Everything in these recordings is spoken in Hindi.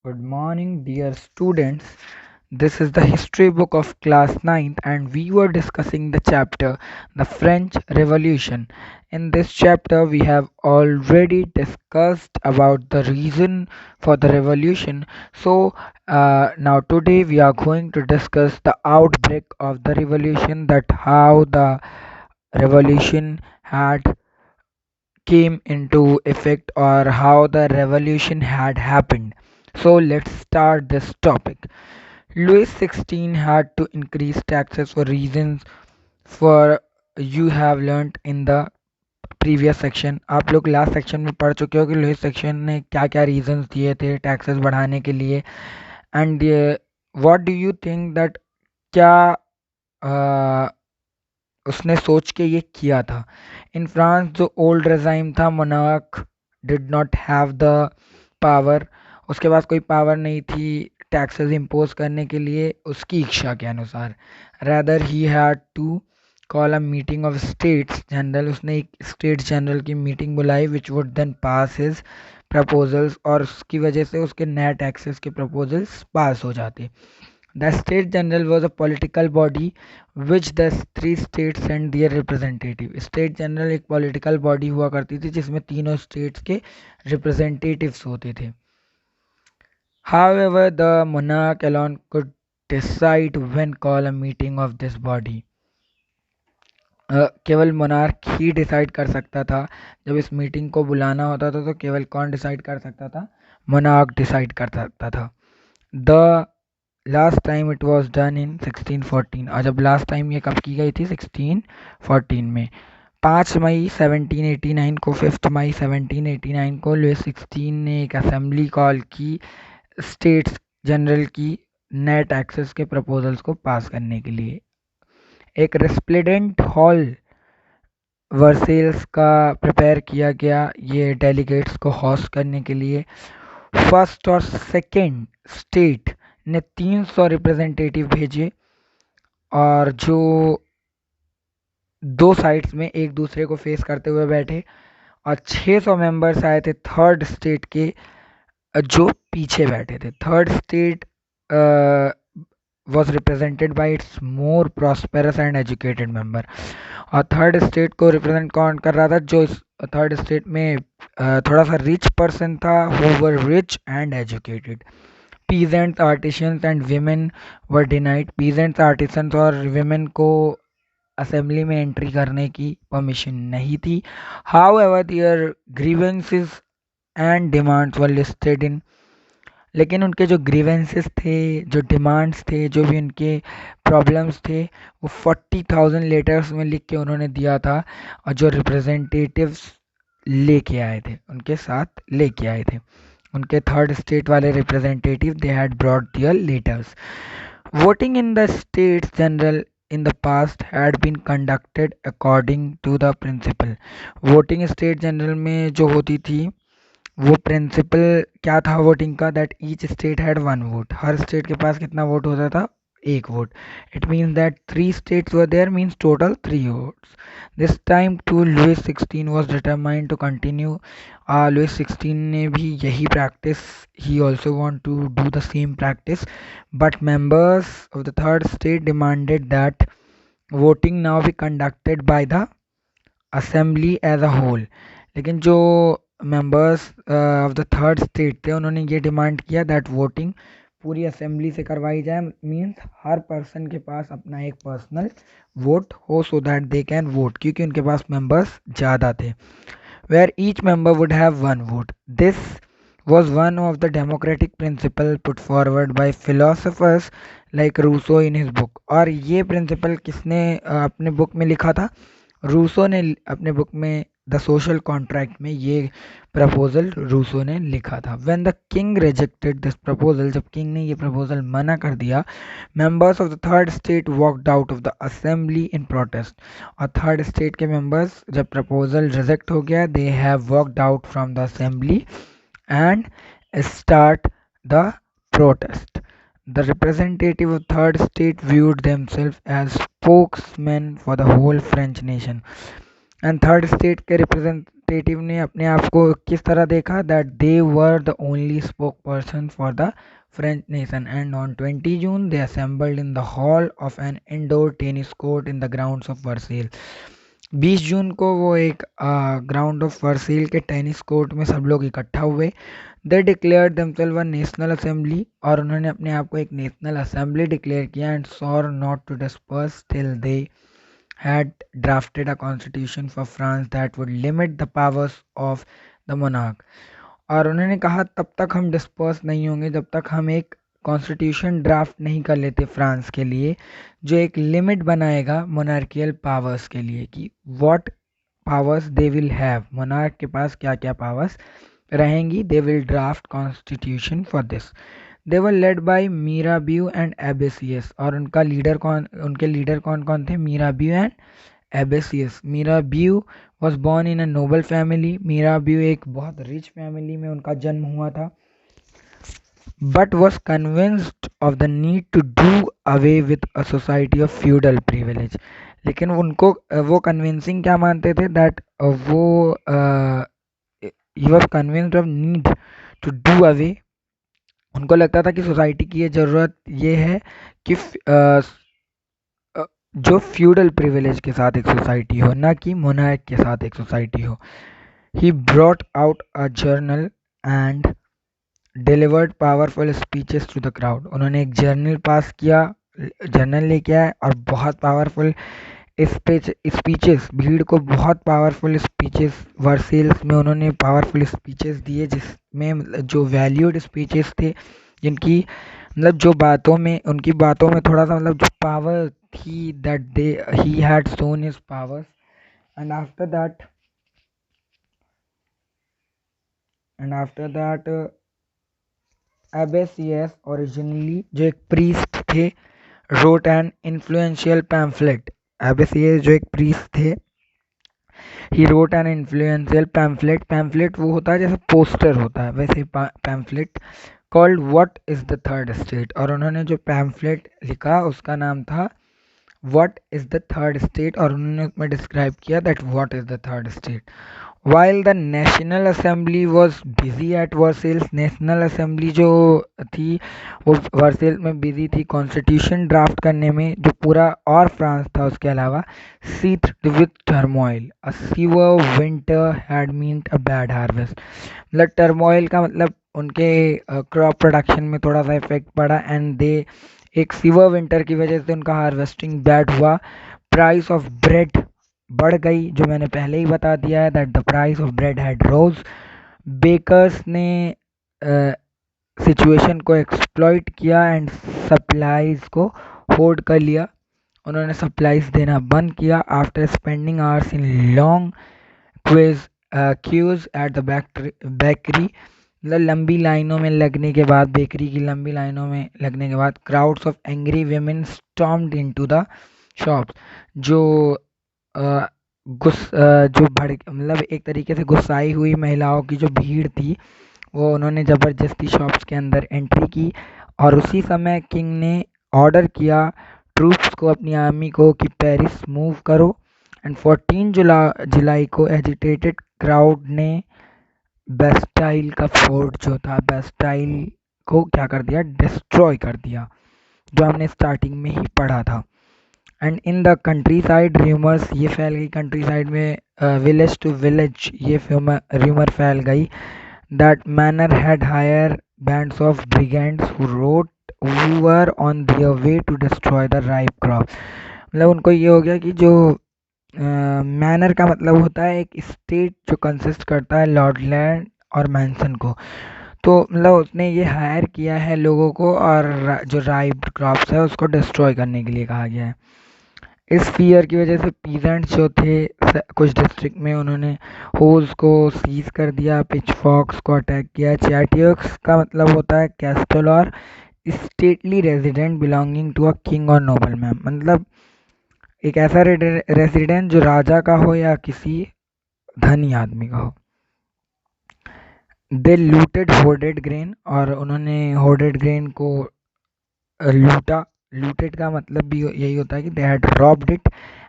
Good morning, dear students. This is the history book of class ninth, and we were discussing the chapter The French Revolution. In this chapter, we have already discussed about the reason for the revolution. Now today we are going to discuss the outbreak of the revolution, that how the revolution had came into effect or how the revolution had happened. So let's start this topic. Louis XVI had to increase taxes for reasons for you have learnt in the previous section. आप लोग लास्ट सेक्शन में पढ़ चुके हो कि लुइस सेक्शन ने क्या क्या रीजंस दिए थे टैक्सेस बढ़ाने के लिए. And what do you think that क्या उसने सोच के ये किया था. इन फ्रांस जो ओल्ड रेजाइम था, monarch did not have the power. उसके पास कोई पावर नहीं थी टैक्सेस इम्पोज करने के लिए उसकी इच्छा के अनुसार. Rather he had to call a meeting of states general. उसने एक स्टेट जनरल की मीटिंग बुलाई which would then pass his proposals, और उसकी वजह से उसके नए टैक्सेस के प्रपोजल्स पास हो जाते. The State General was a political body which the three states sent their representative. State General एक political body हुआ करती थी जिसमें तीनों states के representatives होते थे. However, the monarch alone could decide when call a meeting of this body. केवल मोनार्क ही डिसाइड कर सकता था. जब इस मीटिंग को बुलाना होता था तो केवल कौन डिसाइड कर सकता था? मोनार्क डिसाइड कर सकता था. The last time it was done in 1614. और जब लास्ट टाइम ये कब की गई थी? 1614 में. 5 मई 1789 को 5 मई 1789 को लुइस 16 ने एक असेंबली कॉल की स्टेट्स जनरल की नए टैक्सेस के प्रपोजल्स को पास करने के लिए. एक रेस्प्लेडेंट हॉल वर्सेल्स का प्रिपेयर किया गया ये डेलीगेट्स को होस्ट करने के लिए. फर्स्ट और सेकेंड स्टेट ने 300 रिप्रेजेंटेटिव भेजे और जो दो साइड्स में एक दूसरे को फेस करते हुए बैठे, और 600 मेंबर्स आए थे थर्ड स्टेट के जो पीछे बैठे थे. Third state was represented by its more prosperous and educated member. और थर्ड स्टेट को रिप्रेजेंट कौन कर रहा था? जो इस थर्ड स्टेट में थोड़ा सा रिच पर्सन था, who were rich and educated. Peasants, artisans and women were denied. Peasants, artisans और women को असेंबली में एंट्री करने की परमिशन नहीं थी. However, their grievances and demands were listed in. लेकिन उनके जो ग्रीवेंसेस थे, जो डिमांड्स थे, जो भी उनके प्रॉब्लम्स थे, वो 40,000 लेटर्स में लिख के उन्होंने दिया था. और जो रिप्रेजेंटेटिव्स लेके आए थे, उनके साथ लेके आए थे, उनके थर्ड स्टेट वाले representative, they had brought their letters. Voting in the states general in the past had been conducted according to the principle. Voting state general में जो होती थी वो प्रिंसिपल क्या था वोटिंग का? That each state had one vote. हर स्टेट के पास कितना वोट होता था? एक vote. It means that 3 states were there, means total 3 votes. This time to Louis 16 was determined to continue. Louis 16 ने भी यही practice, he also want to do the same practice, but members of the third state demanded that voting now be conducted by the assembly as a whole. लेकिन जो members of the third state थे उन्होंने ये डिमांड किया दैट वोटिंग पूरी असेंबली से करवाई जाए, मीन्स हर पर्सन के पास अपना एक पर्सनल वोट हो, so that they can vote, क्योंकि उनके पास मेंबर्स ज़्यादा थे. Where each member would have one vote. This was one of the democratic principle put forward by philosophers like Rousseau in his book. और ये प्रिंसिपल किसने अपने बुक में लिखा था? रूसो ने अपने बुक में द सोशल कॉन्ट्रैक्ट में ये प्रपोजल रूसो ने लिखा था. When the king rejected this proposal, जब किंग ने ये प्रपोजल मना कर दिया, members of the third state walked out of the assembly in protest. और थर्ड स्टेट के मेंबर्स, जब प्रपोजल रिजेक्ट हो गया, they have walked out from the assembly and start the protest. The representative of third state viewed themselves as spokesmen for the whole French nation. And third state के रिप्रेजेंटेटिव ने अपने आप को किस तरह देखा, that they were the only spoke person for the French nation, and on 20 June they assembled in the hall of an indoor tennis court in the grounds of Versailles. 20 जून को वो एक ग्राउंड ऑफ वर्सेल के टेनिस कोर्ट में सब लोग इकट्ठा हुए। They declared themselves a national assembly, और उन्होंने अपने आप को एक नेशनल असेंबली डिक्लेयर किया, and swore not to disperse till they had drafted a constitution for France that would limit the powers of the monarch। और उन्होंने कहा तब तक हम डिस्पर्स नहीं होंगे जब तक हम एक कॉन्स्टिट्यूशन ड्राफ्ट नहीं कर लेते फ्रांस के लिए, जो एक लिमिट बनाएगा मोनार्कियल पावर्स के लिए, कि what powers they will have, monarch के पास क्या क्या पावर्स रहेंगी। They will draft constitution for this. They were led by Mirabeau and Abbe Sieyes, और उनके लीडर कौन कौन थे, Mirabeau and Abbe Sieyes. Mirabeau was born in a noble family, Mirabeau एक बहुत रिच फैमिली में उनका जन्म हुआ था, but was convinced of the need to do away with a society of feudal privilege. लेकिन उनको वो कन्विंसिंग क्या मानते थे, दैट वो he was convinced of need to do away, उनको लगता था कि सोसाइटी की ये ज़रूरत ये है कि जो फ्यूडल प्रिविलेज के साथ एक सोसाइटी हो, ना कि मोनार्क के साथ एक सोसाइटी हो। He brought out a journal and delivered powerful speeches to the crowd. उन्होंने एक जर्नल लेके आए और बहुत पावरफुल स्पीचेस, भीड़ को बहुत पावरफुल स्पीचेस वर्सेल्स में उन्होंने पावरफुल स्पीचेस दिए, जिसमें जो वैल्यूड स्पीचेस थे, जिनकी जो बातों में उनकी बातों में थोड़ा सा जो पावर थी, that they he had shown his powers. And after that Abbe Sieyes originally जो एक प्रीस्ट थे, wrote an influential pamphlet. Abbe Sieyes जो एक प्रीस्ट थे, he wrote an influential pamphlet वो होता है जैसे पोस्टर होता है, वैसे pamphlet, called what is the third state. और उन्होंने जो पैम्फलेट लिखा उसका नाम था what is the third state, और उन्होंने उसमें डिस्क्राइब किया that what is the third state. While the National Assembly was busy at Versailles, national assembly जो थी वो वर्सेल्स में बिजी थी कॉन्स्टिट्यूशन ड्राफ्ट करने में, जो पूरा और फ्रांस था उसके अलावा, seethed with turmoil, a severe winter had meant a bad harvest। मतलब टर्मोइल का मतलब उनके क्रॉप प्रोडक्शन में थोड़ा सा इफेक्ट पड़ा, एंड दे एक सीवर विंटर की वजह से उनका हार्वेस्टिंग बैड हुआ। प्राइस ऑफ ब्रेड बढ़ गई, जो मैंने पहले ही बता दिया है, that the price of bread had rose. Bakers ने सिचुएशन को एक्सप्लॉइट किया एंड सप्लाईज को होल्ड कर लिया, उन्होंने सप्लाईज देना बंद किया। After spending hours in long queues at the bakery, मतलब लंबी लाइनों में लगने के बाद, बेकरी की लंबी लाइनों में लगने के बाद, crowds of angry women stormed into the shops. जो जो मतलब एक तरीके से गुस्साई हुई महिलाओं की जो भीड़ थी, वो उन्होंने ज़बरदस्ती शॉप्स के अंदर एंट्री की, और उसी समय किंग ने ऑर्डर किया ट्रूप्स को, अपनी आर्मी को, कि पेरिस मूव करो। एंड 14 जुलाई को एजिटेटेड क्राउड ने बेस्टाइल का फोर्ट जो था, बेस्टाइल को क्या कर दिया, डिस्ट्रॉय कर दिया, जो हमने स्टार्टिंग में ही पढ़ा था। And in the countryside rumours, ये फैल गई कंट्री साइड में, विलेज टू विलेज ये र्यूमर फैल गई, that manor had hired bands of brigands who were on their way to destroy the ripe crop. मतलब उनको ये हो गया कि जो मैनर का मतलब होता है एक स्टेट जो कंसिस्ट करता है लॉर्डलैंड और मैंसन को, तो मतलब उसने ये हायर किया है लोगों को, और जो राइप क्रॉप्स है उसको डिस्ट्रॉय करने के लिए कहा गया है। इस फियर की वजह से पीजेंट्स जो थे कुछ डिस्ट्रिक्ट में, उन्होंने होज को सीज कर दिया, पिचफॉक्स को अटैक किया। चैटियोक्स का मतलब होता है कैस्टल और stately resident belonging to a king और नोबल मैन, मतलब एक ऐसा रेजिडेंट जो राजा का हो या किसी धनी आदमी का हो। दे लूटेड होर्डेड ग्रेन, और उन्होंने होर्डेड ग्रेन को लूटा। लूटेड का मतलब भी यही होता है कि they had robbed it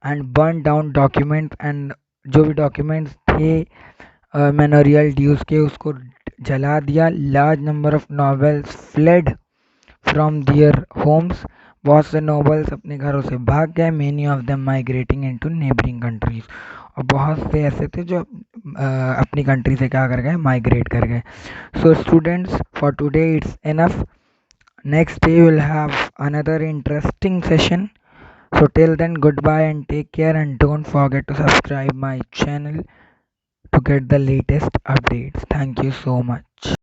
and burn down documents, and जो भी डॉक्यूमेंट्स थे मैनोरियल ड्यूज के, उसको जला दिया। Large number of nobles fled from their homes, बहुत से नॉवेल्स अपने घरों से भाग गए। Many of them migrating into neighbouring countries, और बहुत से ऐसे थे जो अपनी कंट्री से क्या कर गए, माइग्रेट कर गए। So students, for today it's enough. Next day we'll have another interesting session. So till then, goodbye and take care, and don't forget to subscribe my channel to get the latest updates. Thank you so much.